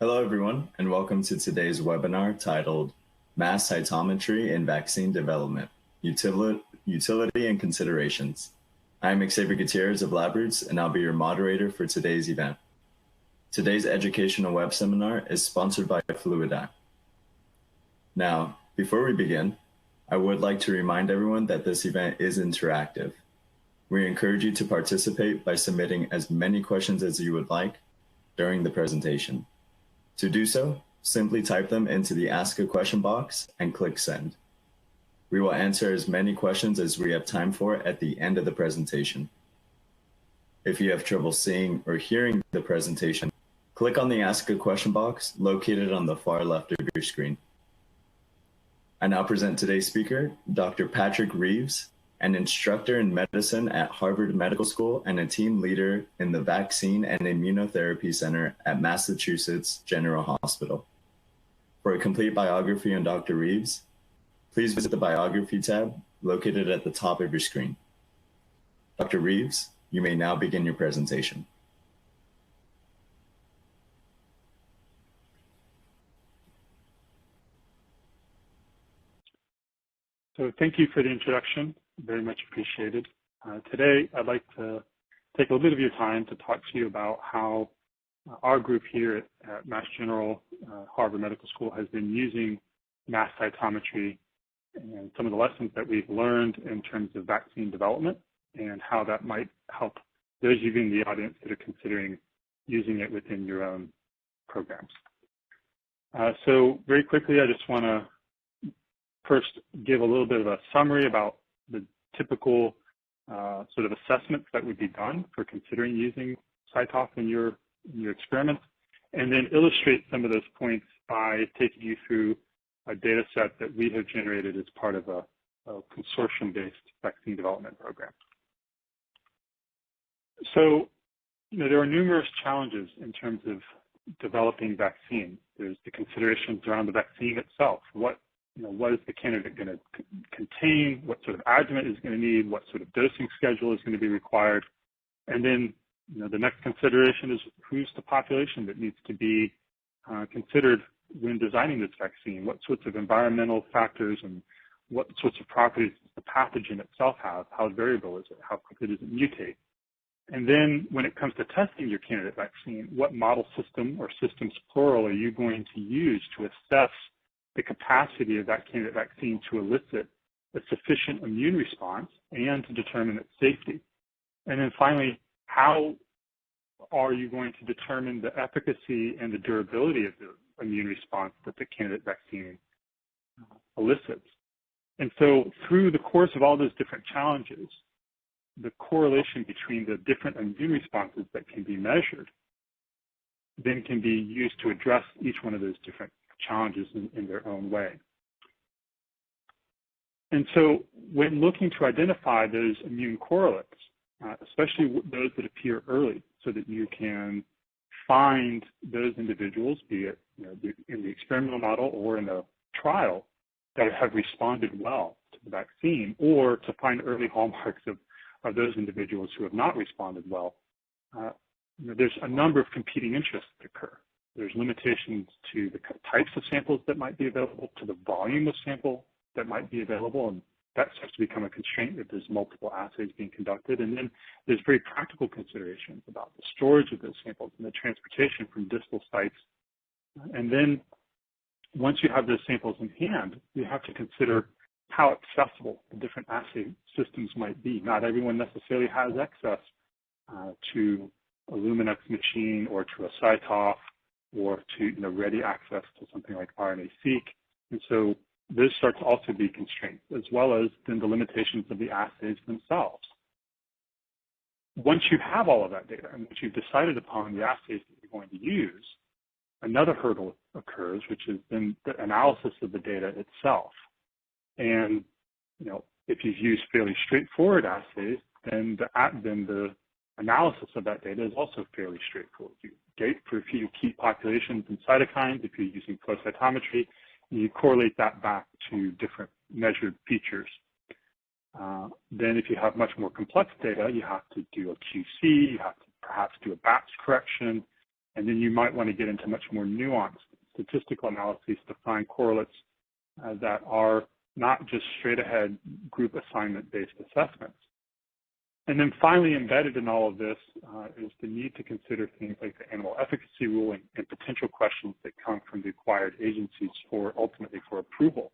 Hello, everyone, and welcome to today's webinar titled Mass Cytometry in Vaccine Development, Utility and Considerations. I'm Xavier Gutierrez of Labroots, and I'll be your moderator for today's event. Today's educational web seminar is sponsored by Fluidigm. Now, before we begin, I would like to remind everyone that this event is interactive. We encourage you to participate by submitting as many questions as you would like during the presentation. To do so, simply type them into the Ask a Question box and click Send. We will answer as many questions as we have time for at the end of the presentation. If you have trouble seeing or hearing the presentation, click on the Ask a Question box located on the far left of your screen. I now present today's speaker, Dr. Patrick Reeves, an instructor in medicine at Harvard Medical School and a team leader in the Vaccine and Immunotherapy Center at Massachusetts General Hospital. For a complete biography on Dr. Reeves, please visit the Biography tab located at the top of your screen. Dr. Reeves, you may now begin your presentation. So thank you for the introduction. Very much appreciated. Today, I'd like to take a little bit of your time to talk to you about how our group here at Mass General Harvard Medical School has been using mass cytometry and some of the lessons that we've learned in terms of vaccine development and how that might help those of you in the audience that are considering using it within your own programs. So very quickly, I just want to first give a little bit of a summary about the typical sort of assessments that would be done for considering using CyTOF in your experiments, and then illustrate some of those points by taking you through a data set that we have generated as part of a consortium-based vaccine development program. So, there are numerous challenges in terms of developing vaccine. There's the considerations around the vaccine itself. What is the candidate going to contain? What sort of adjuvant is going to need? What sort of dosing schedule is going to be required? And then, the next consideration is who's the population that needs to be considered when designing this vaccine? What sorts of environmental factors and what sorts of properties does the pathogen itself have? How variable is it? How quickly does it mutate? And then when it comes to testing your candidate vaccine, what model system or systems plural are you going to use to assess the capacity of that candidate vaccine to elicit a sufficient immune response and to determine its safety? And then finally, how are you going to determine the efficacy and the durability of the immune response that the candidate vaccine elicits? And so through the course of all those different challenges, the correlation between the different immune responses that can be measured then can be used to address each one of those different challenges in their own way. And so when looking to identify those immune correlates, especially those that appear early, so that you can find those individuals, be it in the experimental model or in the trial, that have responded well to the vaccine, or to find early hallmarks of those individuals who have not responded well, there's a number of competing interests that occur. There's limitations to the types of samples that might be available, to the volume of sample that might be available, and that starts to become a constraint if there's multiple assays being conducted. And then there's very practical considerations about the storage of those samples and the transportation from distal sites. And then once you have those samples in hand, you have to consider how accessible the different assay systems might be. Not everyone necessarily has access to a Luminex machine or to a CyTOF, or to ready access to something like RNA-seq. And so those start to also be constraints, as well as then the limitations of the assays themselves. Once you have all of that data and once you've decided upon the assays that you're going to use, another hurdle occurs, which is then the analysis of the data itself. And if you've used fairly straightforward assays, then the analysis of that data is also fairly straightforward. You gate for a few key populations and cytokines. If you're using flow cytometry, you correlate that back to different measured features. Then if you have much more complex data, you have to do a QC, you have to perhaps do a batch correction, And then you might want to get into much more nuanced statistical analyses to find correlates that are not just straight ahead group assignment based assessments. And then finally embedded in all of this is the need to consider things like the animal efficacy rule and potential questions that come from the acquired agencies for ultimately for approval.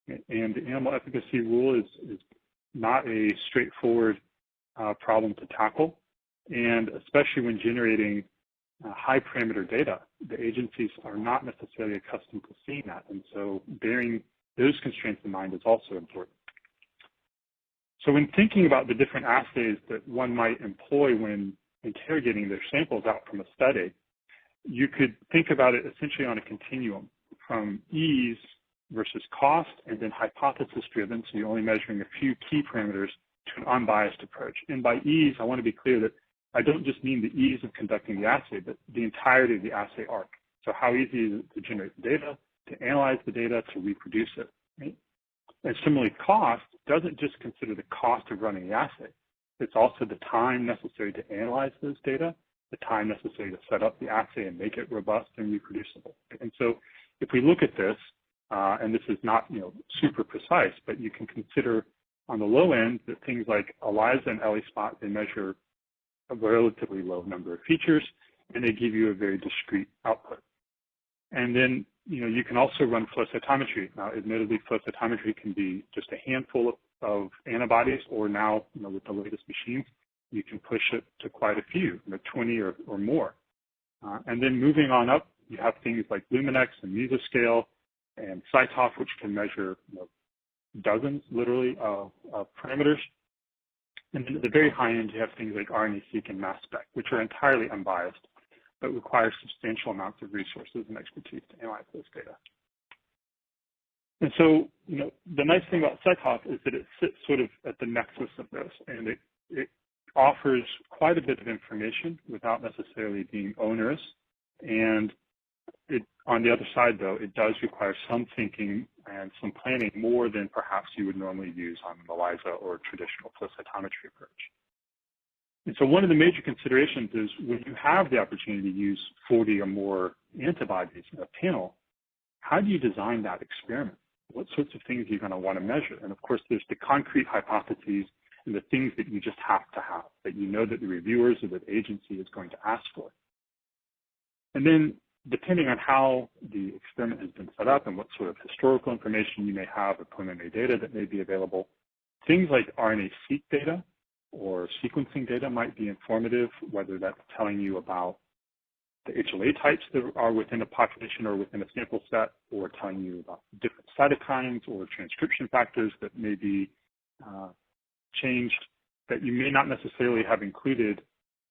And the animal efficacy rule is not a straightforward problem to tackle. And especially when generating high parameter data, the agencies are not necessarily accustomed to seeing that. And so bearing those constraints in mind is also important. So when thinking about the different assays that one might employ when interrogating their samples out from a study, you could think about it essentially on a continuum from ease versus cost and then hypothesis driven, so you're only measuring a few key parameters, to an unbiased approach. And by ease, I want to be clear that I don't just mean the ease of conducting the assay, but the entirety of the assay arc. So how easy is it to generate the data, to analyze the data, to reproduce it, right? And similarly, cost doesn't just consider the cost of running the assay. It's also the time necessary to analyze those data, the time necessary to set up the assay and make it robust and reproducible. And so if we look at this, and this is not super precise, but you can consider on the low end that things like ELISA and ELISpot, they measure a relatively low number of features, and they give you a very discrete output. And then, you can also run flow cytometry. Now, admittedly, flow cytometry can be just a handful of antibodies, or now, with the latest machines, you can push it to quite a few, 20 or more. And then moving on up, you have things like Luminex and Mesoscale and CyTOF, which can measure dozens, literally, of parameters. And then at the very high end, you have things like RNA-seq and mass spec, which are entirely unbiased, but require substantial amounts of resources and expertise to analyze those data. And so, the nice thing about CyTOF is that it sits sort of at the nexus of this, and it offers quite a bit of information without necessarily being onerous. And on the other side, though, it does require some thinking and some planning more than perhaps you would normally use on an ELISA or traditional flow cytometry approach. And so one of the major considerations is when you have the opportunity to use 40 or more antibodies in a panel, how do you design that experiment? What sorts of things are you going to want to measure? And of course, there's the concrete hypotheses and the things that you just have to have, that that the reviewers or the agency is going to ask for. And then depending on how the experiment has been set up and what sort of historical information you may have or preliminary data that may be available, things like RNA-seq data or sequencing data might be informative, whether that's telling you about the HLA types that are within a population or within a sample set, or telling you about different cytokines or transcription factors that may be changed that you may not necessarily have included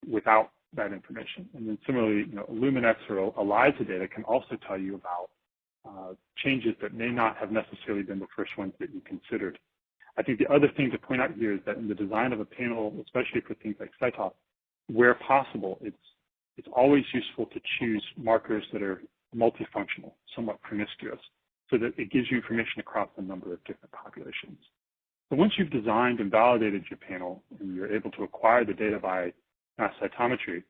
without that information. And then similarly, Luminex or ELISA data can also tell you about changes that may not have necessarily been the first ones that you considered. I think the other thing to point out here is that in the design of a panel, especially for things like CyTOF, where possible, it's always useful to choose markers that are multifunctional, somewhat promiscuous, so that it gives you information across a number of different populations. So once you've designed and validated your panel and you're able to acquire the data by mass cytometry,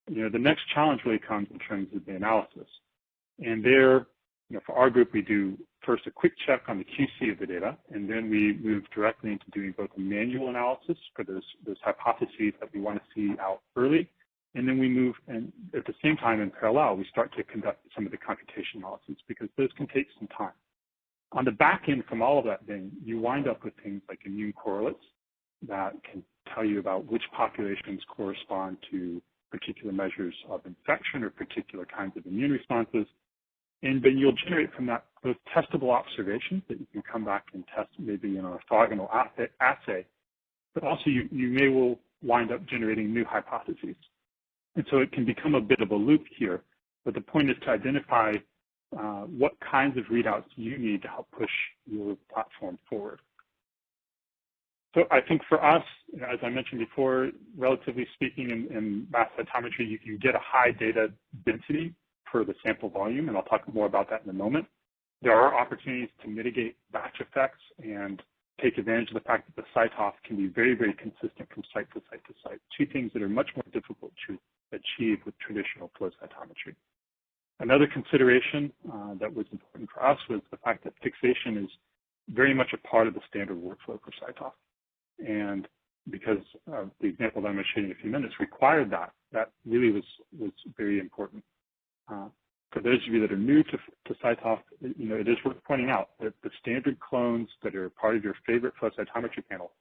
the next challenge really comes in terms of the analysis. And there, for our group, we do first a quick check on the QC of the data, and then we move directly into doing both a manual analysis for those hypotheses that we want to see out early, and then we move, and at the same time in parallel, we start to conduct some of the computation analyses, because those can take some time. On the back end from all of that, then you wind up with things like immune correlates that can tell you about which populations correspond to particular measures of infection or particular kinds of immune responses. And then you'll generate from that those testable observations that you can come back and test maybe in an orthogonal assay, but also you will wind up generating new hypotheses. And so it can become a bit of a loop here, but the point is to identify what kinds of readouts you need to help push your platform forward. So I think for us, as I mentioned before, relatively speaking, in mass cytometry, you can get a high data density per the sample volume, and I'll talk more about that in a moment. There are opportunities to mitigate batch effects and take advantage of the fact that the cytoph can be very, very consistent from site to site to site, two things that are much more difficult to achieve with traditional flow cytometry. Another consideration that was important for us was the fact that fixation is very much a part of the standard workflow for cytoph. And because the example that I'm going to show you in a few minutes required that really was very important. For those of you that are new to cytoph, it is worth pointing out that the standard clones that are part of your favorite flow cytometry panel,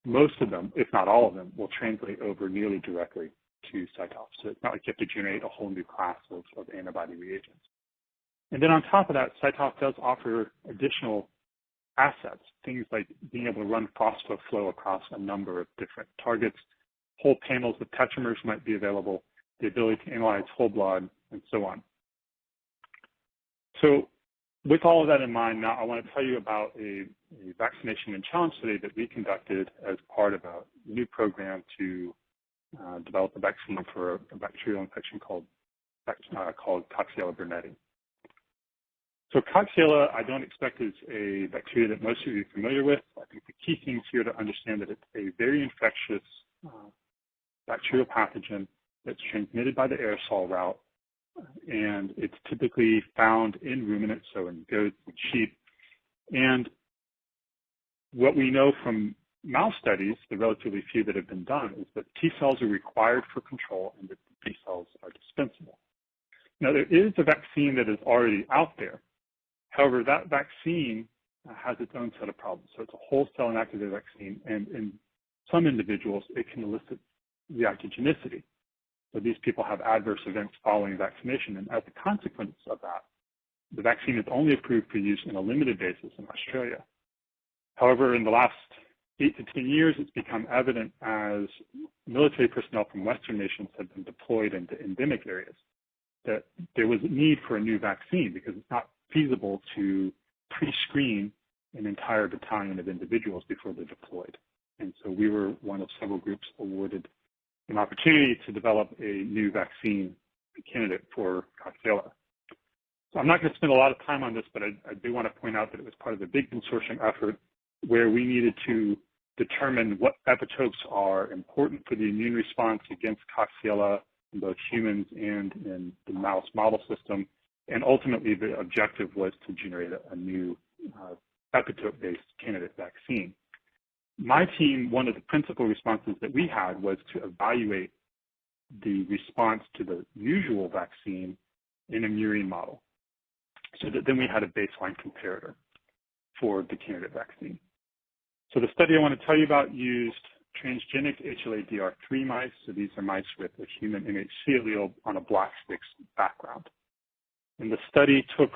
most of them, if not all of them, will translate over nearly directly to cytoph. So it's not like you have to generate a whole new class of antibody reagents. And then on top of that, cytoph does offer additional assets, things like being able to run phospho-flow across a number of different targets. Whole panels of tetramers might be available, the ability to analyze whole blood, and so on. So with all of that in mind, now I want to tell you about a vaccination and challenge study that we conducted as part of a new program to develop a vaccine for a bacterial infection called Coxiella burnetii. So Coxiella, I don't expect is a bacteria that most of you are familiar with. I think the key things here to understand that it's a very infectious bacterial pathogen that's transmitted by the aerosol route, and it's typically found in ruminants, so in goats and sheep. And what we know from mouse studies, the relatively few that have been done, is that T cells are required for control and that the T cells are dispensable. Now, there is a vaccine that is already out there. However, that vaccine has its own set of problems. So it's a whole cell inactivated vaccine, and in some individuals, it can elicit reactogenicity. So these people have adverse events following vaccination, and as a consequence of that, the vaccine is only approved for use on a limited basis in Australia. However, in the last 8 to 10 years, it's become evident as military personnel from Western nations have been deployed into endemic areas that there was a need for a new vaccine because it's not feasible to pre-screen an entire battalion of individuals before they're deployed. And so we were one of several groups awarded an opportunity to develop a new vaccine candidate for Coxiella. So I'm not going to spend a lot of time on this, but I do want to point out that it was part of a big consortium effort where we needed to determine what epitopes are important for the immune response against Coxiella in both humans and in the mouse model system. And ultimately, the objective was to generate a new epitope-based candidate vaccine. My team, one of the principal responses that we had was to evaluate the response to the usual vaccine in a murine model, so that then we had a baseline comparator for the candidate vaccine. So the study I want to tell you about used transgenic HLA-DR3 mice. So these are mice with a human MHC allele on a black sticks background. And the study took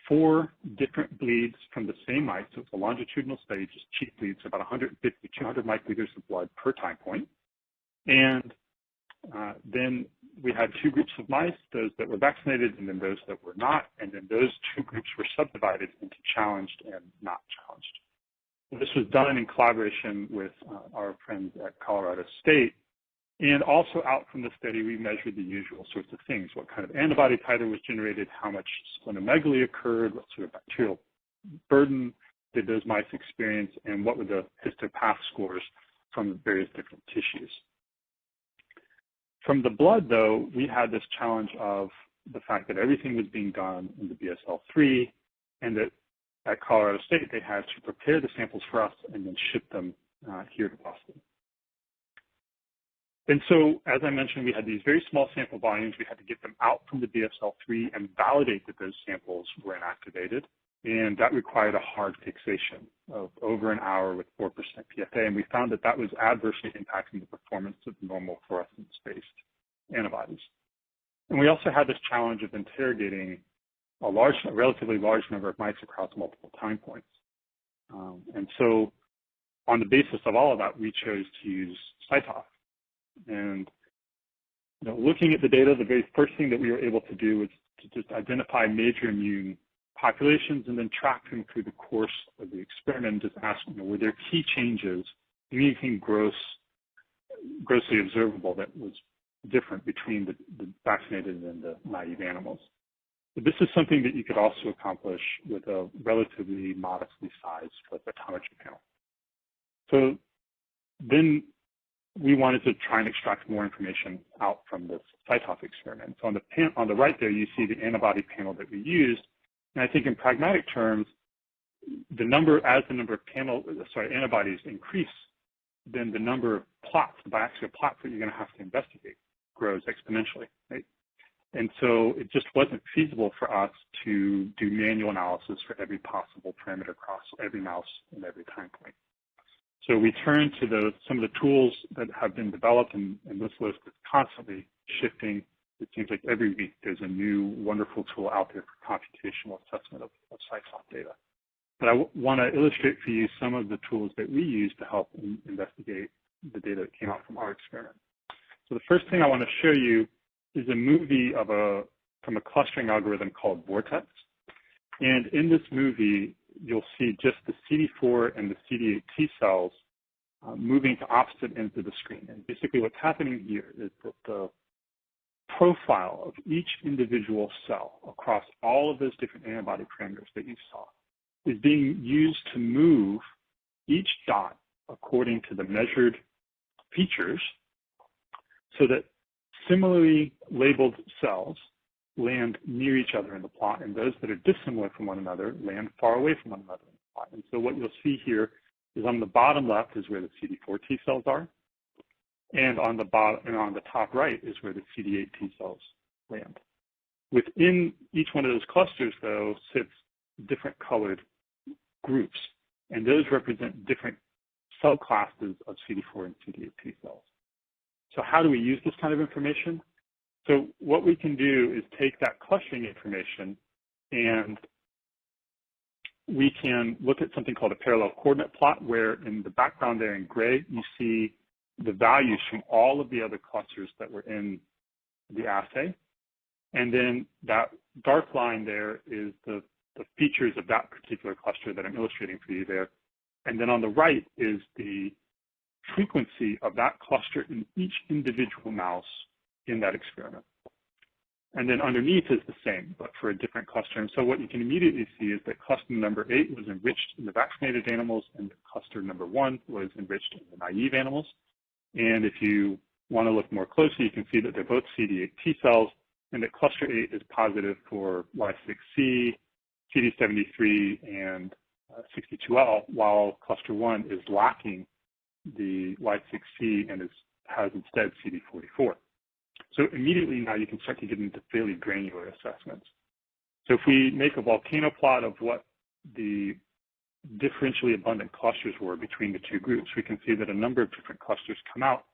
4 different bleeds from the same mice. So it's a longitudinal study, just cheek bleeds, about 150, 200 microliters of blood per time point. And then we had 2 groups of mice, those that were vaccinated and then those that were not. And then those 2 groups were subdivided into challenged and not challenged. This was done in collaboration with our friends at Colorado State. And also out from the study, we measured the usual sorts of things. What kind of antibody titer was generated, how much splenomegaly occurred, what sort of bacterial burden did those mice experience, and what were the histopath scores from various different tissues. From the blood, though, we had this challenge of the fact that everything was being done in the BSL-3, and that at Colorado State, they had to prepare the samples for us and then ship them here to Boston. And so, as I mentioned, we had these very small sample volumes. We had to get them out from the BSL-3 and validate that those samples were inactivated. And that required a hard fixation of over an hour with 4% PFA. And we found that that was adversely impacting the performance of normal fluorescence-based antibodies. And we also had this challenge of interrogating a relatively large number of mice across multiple time points. And so, on the basis of all of that, we chose to use cytoph. And looking at the data, the very first thing that we were able to do was to just identify major immune populations and then track them through the course of the experiment and just ask, were there key changes, anything grossly observable that was different between the vaccinated and the naive animals. But this is something that you could also accomplish with a relatively modestly sized flow cytometry panel. So then we wanted to try and extract more information out from this CyTOF experiment. So on the right there, you see the antibody panel that we used. And I think in pragmatic terms, as the number of antibodies increase, then the number of plots, the biaxial plots that you're going to have to investigate grows exponentially, right? And so it just wasn't feasible for us to do manual analysis for every possible parameter across every mouse and every time point. So we turned to some of the tools that have been developed, and this list is constantly shifting. It seems like every week there's a new wonderful tool out there for computational assessment of CyTOF data. But I want to illustrate for you some of the tools that we use to help investigate the data that came out from our experiment. So the first thing I want to show you is a movie from a clustering algorithm called Vortex. And in this movie, you'll see just the CD4 and the CD8 T cells moving to opposite ends of the screen. And basically what's happening here is that the profile of each individual cell across all of those different antibody parameters that you saw is being used to move each dot according to the measured features so that similarly labeled cells land near each other in the plot, and those that are dissimilar from one another land far away from one another in the plot. And so what you'll see here is on the bottom left is where the CD4 T cells are, and on the top right is where the CD8 T cells land. Within each one of those clusters, though, sits different colored groups, and those represent different cell classes of CD4 and CD8 T cells. So how do we use this kind of information? So what we can do is take that clustering information, and we can look at something called a parallel coordinate plot, where in the background there in gray, you see the values from all of the other clusters that were in the assay. And then that dark line there is the features of that particular cluster that I'm illustrating for you there. And then on the right is the frequency of that cluster in each individual mouse in that experiment. And then underneath is the same, but for a different cluster. And so what you can immediately see is that cluster number 8 was enriched in the vaccinated animals, and cluster number 1 was enriched in the naive animals. And if you want to look more closely, you can see that they're both CD8 T cells, and that cluster 8 is positive for Y6C, CD73, and 62L, while cluster 1 is lacking the Y6C and has instead CD44. So immediately now you can start to get into fairly granular assessments. So if we make a volcano plot of what the differentially abundant clusters were between the two groups, we can see that a number of different clusters come out.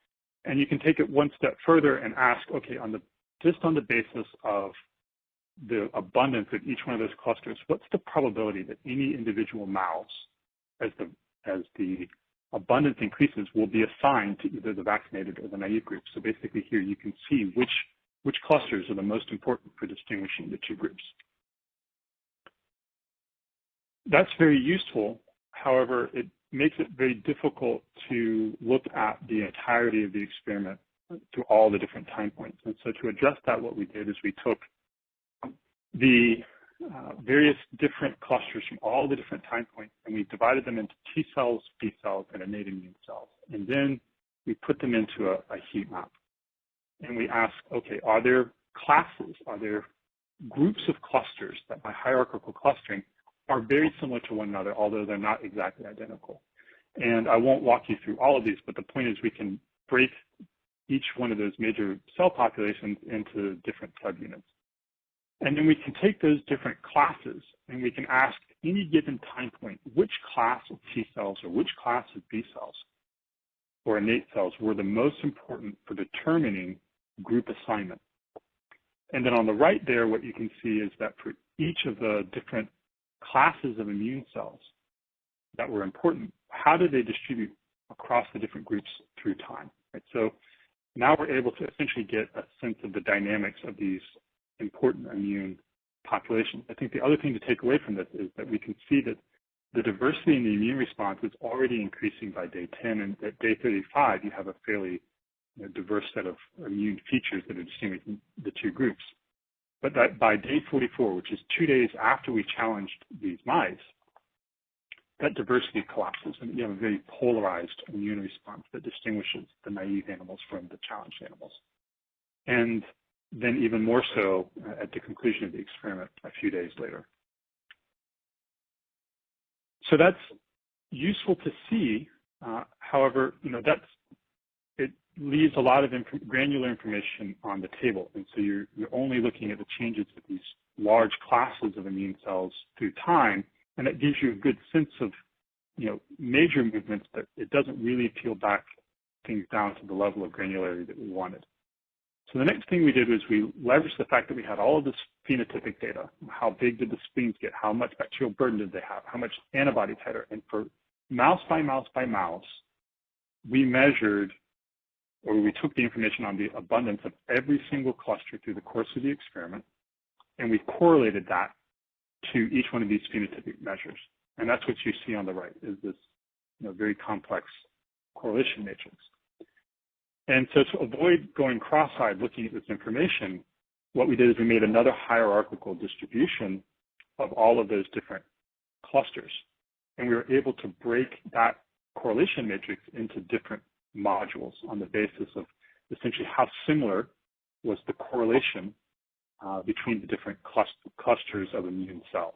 And you can take it one step further and ask, okay, just on the basis of the abundance of each one of those clusters, what's the probability that any individual mouse, as the abundance increases, will be assigned to either the vaccinated or the naive group? So basically here you can see which clusters are the most important for distinguishing the two groups. That's very useful. However, it makes it very difficult to look at the entirety of the experiment through all the different time points. And so to address that, what we did is we took the various different clusters from all the different time points, and we divided them into T cells, B cells, and innate immune cells. And then we put them into a heat map. And we asked, okay, are there classes, are there groups of clusters that by hierarchical clustering are very similar to one another, although they're not exactly identical? And I won't walk you through all of these, but the point is we can break each one of those major cell populations into different subunits. And then we can take those different classes and we can ask any given time point which class of T cells or which class of B cells or innate cells were the most important for determining group assignment. And then on the right there, what you can see is that for each of the different classes of immune cells that were important, how did they distribute across the different groups through time? Right? So now we're able to essentially get a sense of the dynamics of these important immune populations. I think the other thing to take away from this is that we can see that the diversity in the immune response is already increasing by day 10, and at day 35, you have a fairly diverse set of immune features that are distinguishing the two groups. but that by day 44, which is 2 days after we challenged these mice, that diversity collapses, and you have a very polarized immune response that distinguishes the naive animals from the challenged animals. And then even more so at the conclusion of the experiment a few days later. So that's useful to see. However, it leaves a lot of granular information on the table, and so you're only looking at the changes of these large classes of immune cells through time, and that gives you a good sense of major movements, but it doesn't really peel back things down to the level of granularity that we wanted. So the next thing we did was we leveraged the fact that we had all of this phenotypic data. How big did the spleens get? How much bacterial burden did they have? How much antibody titer? And for mouse by mouse by mouse, we measured, or we took the information on the abundance of every single cluster through the course of the experiment, and we correlated that to each one of these phenotypic measures. And that's what you see on the right, is this very complex correlation matrix. And so to avoid going cross-eyed looking at this information, what we did is we made another hierarchical distribution of all of those different clusters. And we were able to break that correlation matrix into different modules on the basis of essentially how similar was the correlation between the different clusters of immune cells.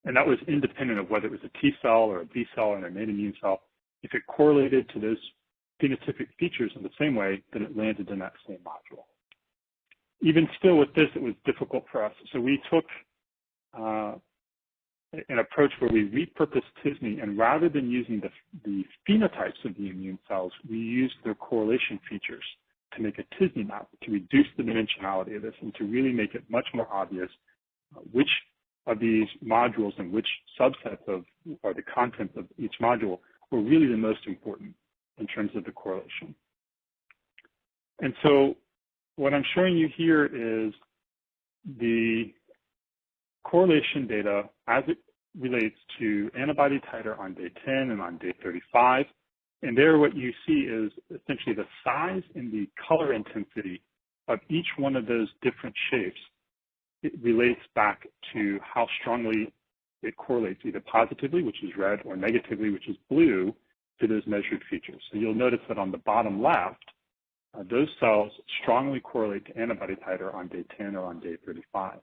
And that was independent of whether it was a T cell or a B cell or an innate immune cell. If it correlated to those phenotypic features in the same way, then it landed in that same module. Even still with this, it was difficult for us. So we took an approach where we repurposed t-SNE, and rather than using the phenotypes of the immune cells, we used their correlation features to make a t-SNE map, to reduce the dimensionality of this and to really make it much more obvious which of these modules and which subsets of, or the contents of each module were really the most important in terms of the correlation. And so what I'm showing you here is the correlation data as it relates to antibody titer on day 10 and on day 35. And there what you see is essentially the size and the color intensity of each one of those different shapes. It relates back to how strongly it correlates, either positively, which is red, or negatively, which is blue, to those measured features. So you'll notice that on the bottom left, those cells strongly correlate to antibody titer on day 10 or on day 35.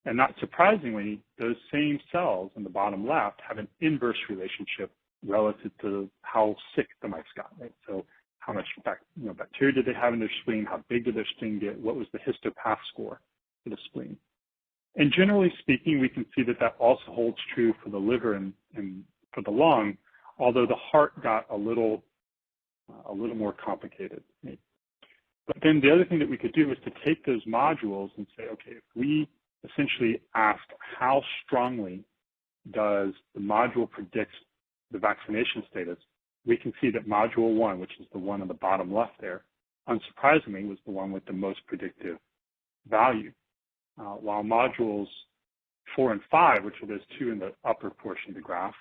And not surprisingly, those same cells in the bottom left have an inverse relationship relative to how sick the mice got, right? So how much bacteria did they have in their spleen? How big did their spleen get? What was the histopath score for the spleen? And generally speaking, we can see that that also holds true for the liver and for the lung, although the heart got a little more complicated. Right? But then the other thing that we could do is to take those modules and say, okay, if we essentially asked how strongly does the module predict the vaccination status, we can see that module 1, which is the one on the bottom left there, unsurprisingly was the one with the most predictive value. While modules 4 and 5, which are those two in the upper portion of the graph,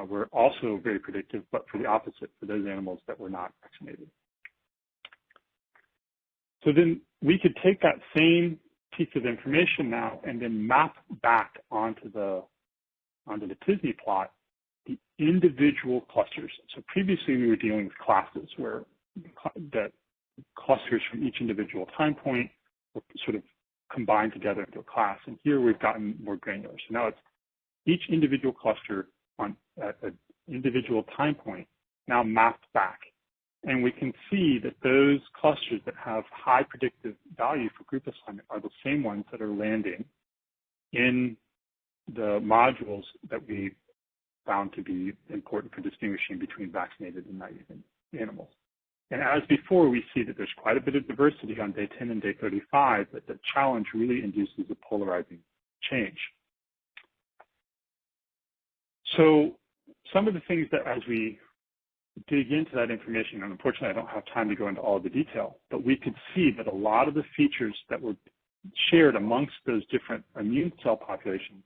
were also very predictive, but for the opposite, for those animals that were not vaccinated. So then we could take that same piece of information now and then map back onto the t-SNE plot the individual clusters. So previously we were dealing with classes where that clusters from each individual time point were sort of combined together into a class. And here we've gotten more granular. So now it's each individual cluster on an individual time point now mapped back. And we can see that those clusters that have high predictive value for group assignment are the same ones that are landing in the modules that we found to be important for distinguishing between vaccinated and naive animals. And as before, we see that there's quite a bit of diversity on day 10 and day 35, but the challenge really induces a polarizing change. So some of the things that as we dig into that information, and unfortunately I don't have time to go into all of the detail, but we could see that a lot of the features that were shared amongst those different immune cell populations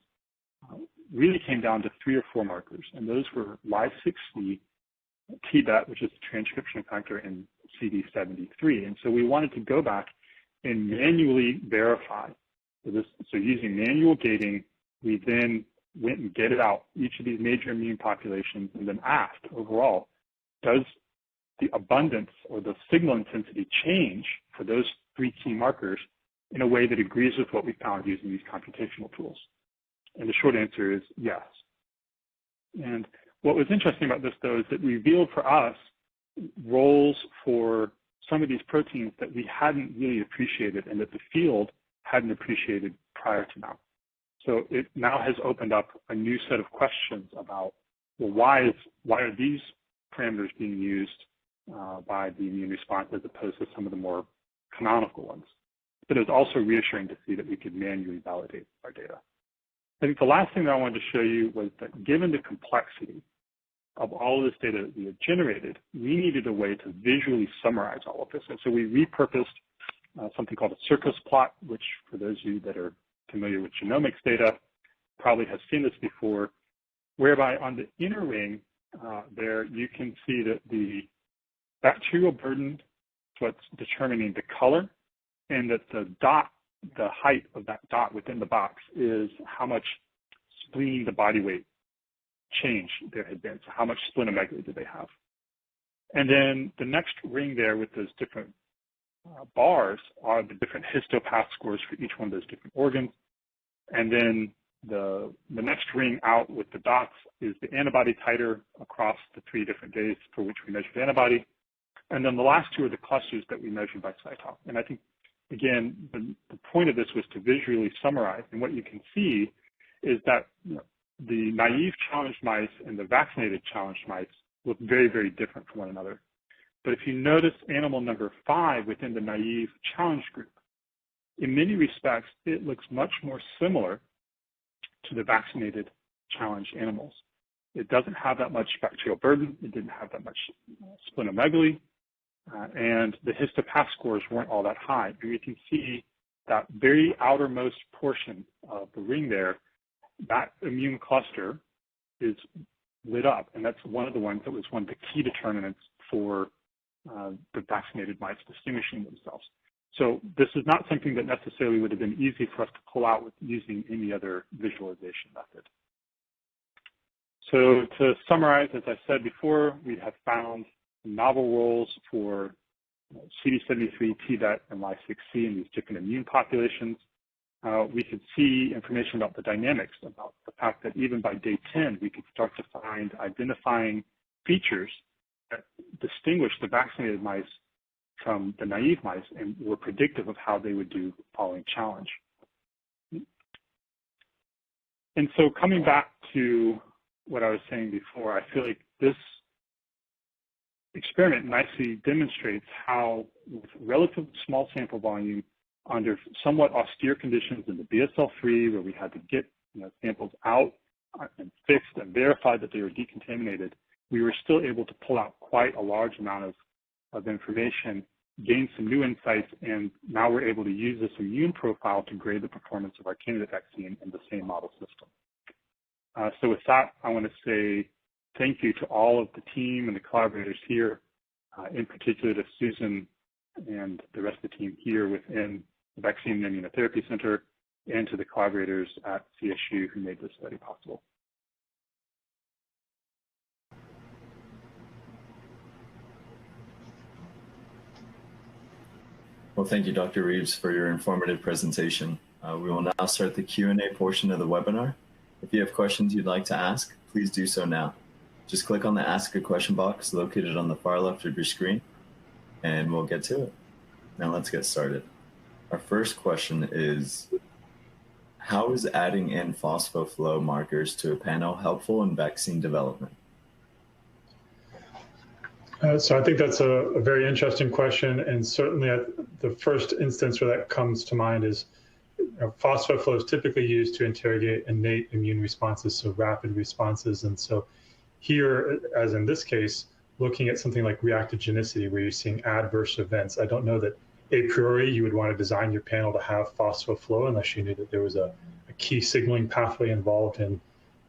really came down to 3 or 4 markers, and those were Ly6C, TBET, which is the transcription factor, and CD73. And so we wanted to go back and manually verify. So using manual gating, we then went and gated out each of these major immune populations and then asked overall, does the abundance or the signal intensity change for those three key markers in a way that agrees with what we found using these computational tools? And the short answer is yes. And what was interesting about this, though, is that revealed for us roles for some of these proteins that we hadn't really appreciated and that the field hadn't appreciated prior to now. So it now has opened up a new set of questions about, well, why are these parameters being used by the immune response as opposed to some of the more canonical ones? But it's also reassuring to see that we could manually validate our data. I think the last thing that I wanted to show you was that given the complexity of all of this data that we had generated, we needed a way to visually summarize all of this. And so we repurposed something called a Circus plot, which for those of you that are familiar with genomics data probably have seen this before, whereby on the inner ring there you can see that the bacterial burden is what's determining the color, and that the dot, the height of that dot within the box, is how much spleen to body weight change there had been. So how much splenomegaly did they have? And then the next ring there with those different bars are the different histopath scores for each one of those different organs. And then the next ring out with the dots is the antibody titer across the 3 different days for which we measured antibody. And then the last 2 are the clusters that we measured by cytol. And I think, again, the point of this was to visually summarize. And what you can see is that the naive challenged mice and the vaccinated challenged mice look very, very different from one another. But if you notice animal number 5 within the naive challenged group, in many respects, it looks much more similar to the vaccinated challenged animals. It doesn't have that much bacterial burden. It didn't have that much splenomegaly. And the histopath scores weren't all that high. And you can see that very outermost portion of the ring there, that immune cluster is lit up. And that's one of the ones that was one of the key determinants for the vaccinated mice distinguishing themselves. So this is not something that necessarily would have been easy for us to pull out with using any other visualization method. So to summarize, as I said before, we have found novel roles for CD73, Tdet, and Ly6C in these different immune populations. We could see information about the dynamics, about the fact that even by day 10, we could start to find identifying features that distinguish the vaccinated mice from the naive mice and were predictive of how they would do following challenge. And so coming back to what I was saying before, I feel like this experiment nicely demonstrates how, with relatively small sample volume, under somewhat austere conditions in the BSL-3, where we had to get samples out and fixed and verify that they were decontaminated, we were still able to pull out quite a large amount of information, gain some new insights, and now we're able to use this immune profile to grade the performance of our candidate vaccine in the same model system. So with that, I want to say thank you to all of the team and the collaborators here, in particular to Susan and the rest of the team here within the Vaccine and Immunotherapy Center, and to the collaborators at CSU who made this study possible. Well, thank you, Dr. Reeves, for your informative presentation. We will now start the Q&A portion of the webinar. If you have questions you'd like to ask, please do so now. Just click on the Ask a Question box located on the far left of your screen, and we'll get to it. Now let's get started. Our first question is, how is adding in phosphoflow markers to a panel helpful in vaccine development? So I think that's a very interesting question, and certainly the first instance where that comes to mind is phosphoflow is typically used to interrogate innate immune responses, so rapid responses. And so here, as in this case, looking at something like reactogenicity, where you're seeing adverse events, I don't know that a priori you would want to design your panel to have phosphoflow unless you knew that there was a key signaling pathway involved in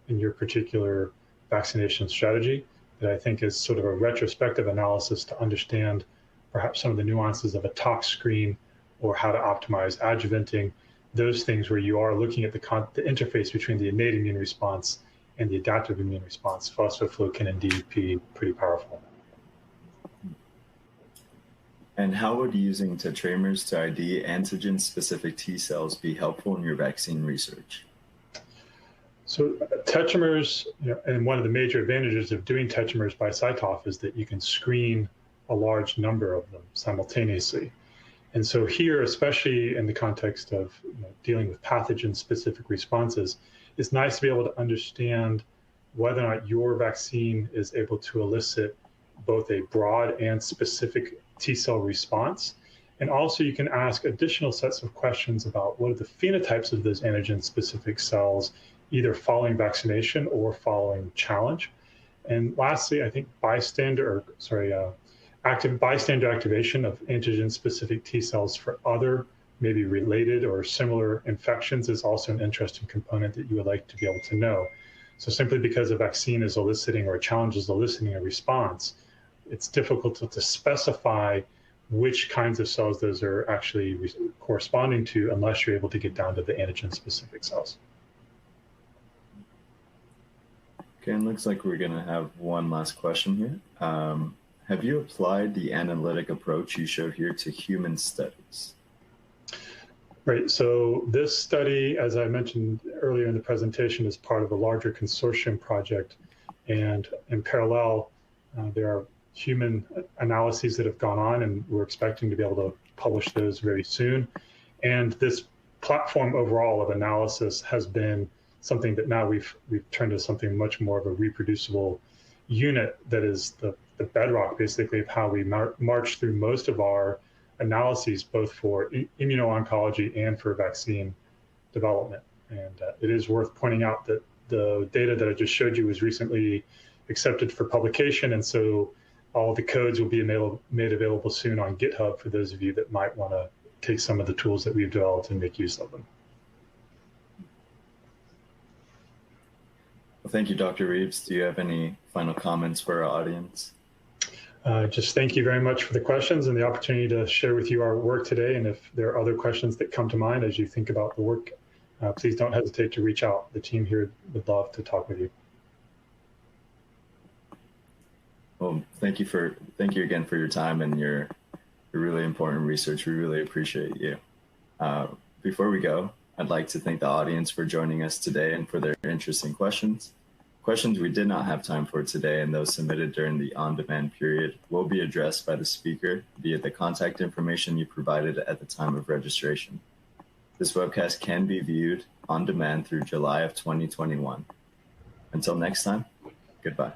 your particular vaccination strategy. That I think is sort of a retrospective analysis to understand perhaps some of the nuances of a tox screen or how to optimize adjuvanting, those things where you are looking at the interface between the innate immune response and the adaptive immune response. Phosphoflow can indeed be pretty powerful. And how would using tetramers to ID antigen-specific T cells be helpful in your vaccine research? So tetramers, and one of the major advantages of doing tetramers by CyTOF is that you can screen a large number of them simultaneously. And so here, especially in the context of dealing with pathogen-specific responses, it's nice to be able to understand whether or not your vaccine is able to elicit both a broad and specific T cell response. And also you can ask additional sets of questions about what are the phenotypes of those antigen-specific cells, either following vaccination or following challenge. And lastly, I think active bystander activation of antigen-specific T cells for other, maybe related or similar infections is also an interesting component that you would like to be able to know. So simply because a vaccine is eliciting or a challenge is eliciting a response, it's difficult to specify which kinds of cells those are actually corresponding to unless you're able to get down to the antigen-specific cells. Okay, and looks like we're going to have one last question here. Have you applied the analytic approach you showed here to human studies? Right, so this study, as I mentioned earlier in the presentation, is part of a larger consortium project. And in parallel, there are human analyses that have gone on, and we're expecting to be able to publish those very soon. And this platform overall of analysis has been something that now we've turned to something much more of a reproducible unit that is the bedrock, basically, of how we march through most of our analyses, both for immuno-oncology and for vaccine development. And it is worth pointing out that the data that I just showed you was recently accepted for publication, and so all the codes will be made available soon on GitHub for those of you that might want to take some of the tools that we've developed and make use of them. Well, thank you, Dr. Reeves. Do you have any final comments for our audience? Just thank you very much for the questions and the opportunity to share with you our work today. And if there are other questions that come to mind as you think about the work, please don't hesitate to reach out. The team here would love to talk with you. Well, thank you again for your time and your really important research. We really appreciate you. Before we go, I'd like to thank the audience for joining us today and for their interesting questions. Questions we did not have time for today and those submitted during the on-demand period will be addressed by the speaker via the contact information you provided at the time of registration. This webcast can be viewed on demand through July of 2021. Until next time, goodbye.